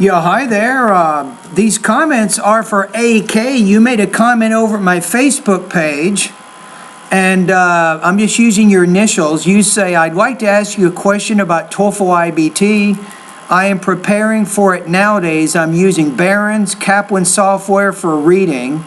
Yeah, hi there. These comments are for AK. You made a comment over at my Facebook page, and I'm just using your initials. You say, I'd like to ask you a question about TOEFL IBT. I am preparing for it nowadays. I'm using Barrons, Kaplan software for reading.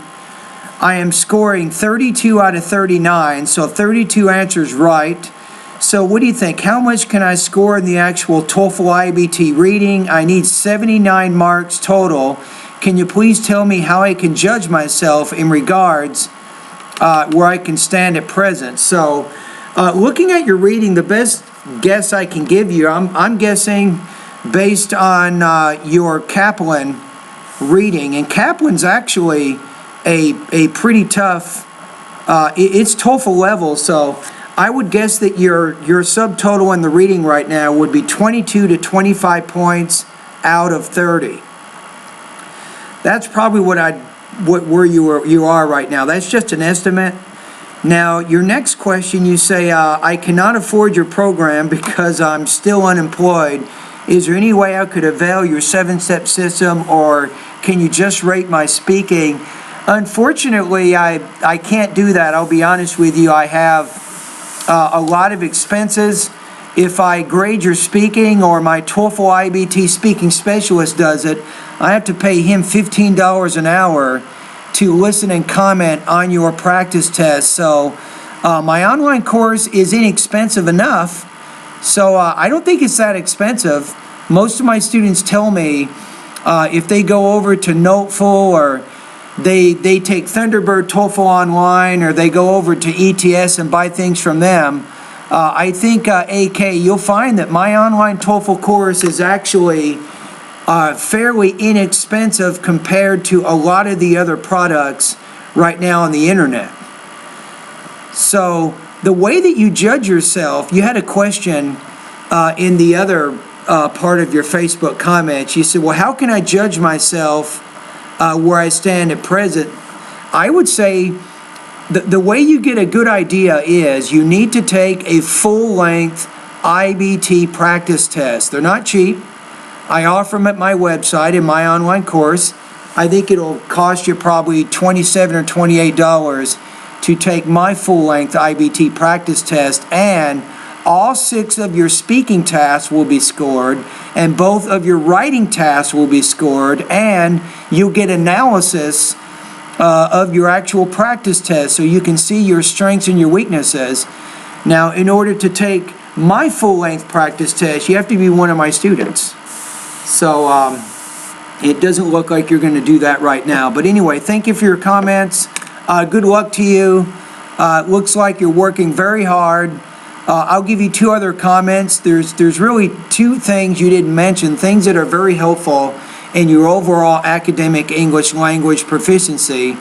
I am scoring 32 out of 39, so 32 answers right. So what do you think? How much can I score in the actual TOEFL IBT reading? I need 79 marks total. Can you please tell me how I can judge myself in regards where I can stand at present? So looking at your reading, the best guess I can give you, I'm guessing based on your Kaplan reading. And Kaplan's actually a pretty tough, it's TOEFL level, so I would guess that your subtotal in the reading right now would be 22 to 25 points out of 30. That's probably where you are right now. That's just an estimate. Now, your next question, you say, I cannot afford your program because I'm still unemployed. Is there any way I could avail your 7-step system, or can you just rate my speaking? Unfortunately, I can't do that. I'll be honest with you. I have a lot of expenses. If I grade your speaking, or my TOEFL IBT speaking specialist does it, I have to pay him $15 an hour to listen and comment on your practice test. So my online course is inexpensive enough, so I don't think it's that expensive. Most of my students tell me if they go over to Noteful, or they take Thunderbird TOEFL online, or they go over to ETS and buy things from them. I think, AK, you'll find that my online TOEFL course is actually fairly inexpensive compared to a lot of the other products right now on the internet. So the way that you judge yourself, you had a question in the other part of your Facebook comments. You said, well, how can I judge myself where I stand at present? I would say the way you get a good idea is you need to take a full-length IBT practice test. They're not cheap. I offer them at my website in my online course. I think it'll cost you probably $27 or $28 to take my full-length IBT practice test, and all 6 of your speaking tasks will be scored, and both of your writing tasks will be scored, and you'll get analysis of your actual practice test so you can see your strengths and your weaknesses. Now, in order to take my full-length practice test, you have to be one of my students. So it doesn't look like you're going to do that right now. But anyway, thank you for your comments. Good luck to you. It looks like you're working very hard. I'll give you 2 other comments. There's really 2 things you didn't mention, things that are very helpful in your overall academic English language proficiency.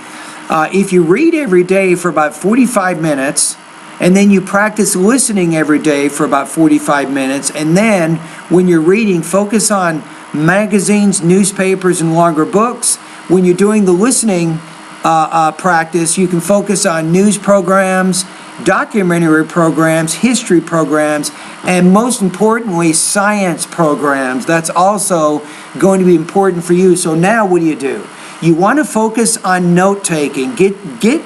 If you read every day for about 45 minutes, and then you practice listening every day for about 45 minutes, and then when you're reading, focus on magazines, newspapers, and longer books. When you're doing the listening practice, you can focus on news programs, documentary programs, history programs, and most importantly, science programs. That's also going to be important for you. So now what do? You want to focus on note-taking. Get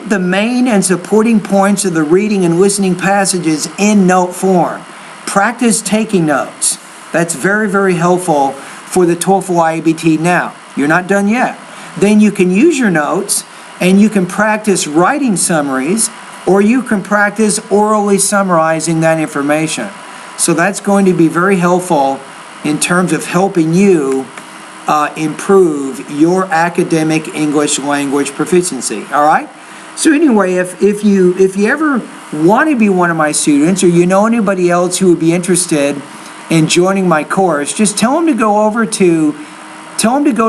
the main and supporting points of the reading and listening passages in note form. Practice taking notes. That's very, very helpful for the TOEFL IBT. Now, you're not done yet. Then you can use your notes, and you can practice writing summaries, or you can practice orally summarizing that information. So that's going to be very helpful in terms of helping you improve your academic English language proficiency. All right? So anyway, if you ever want to be one of my students, or you know anybody else who would be interested in joining my course, just tell them to go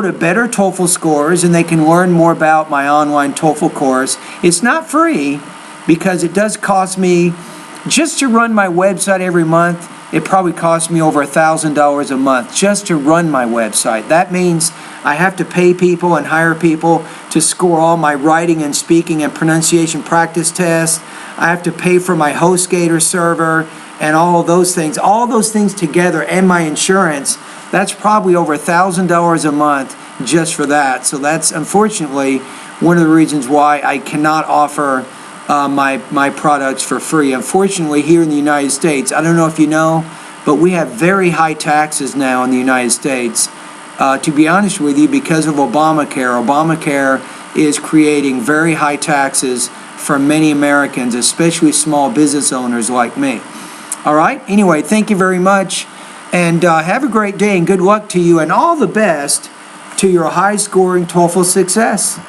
to Better TOEFL Scores, and they can learn more about my online TOEFL course. It's not free, because it does cost me, just to run my website every month, it probably costs me over $1,000 a month just to run my website. That means I have to pay people and hire people to score all my writing and speaking and pronunciation practice tests. I have to pay for my HostGator server and all of those things. All those things together, and my insurance, That's probably over $1,000 a month just for that. So that's unfortunately one of the reasons why I cannot offer my products for free. Unfortunately, here in the United States, I don't know if you know, but we have very high taxes now in the United States. To be honest with you, because of Obamacare is creating very high taxes for many Americans, especially small business owners like me. All right? Anyway, thank you very much, and have a great day, and good luck to you, and all the best to your high-scoring TOEFL success.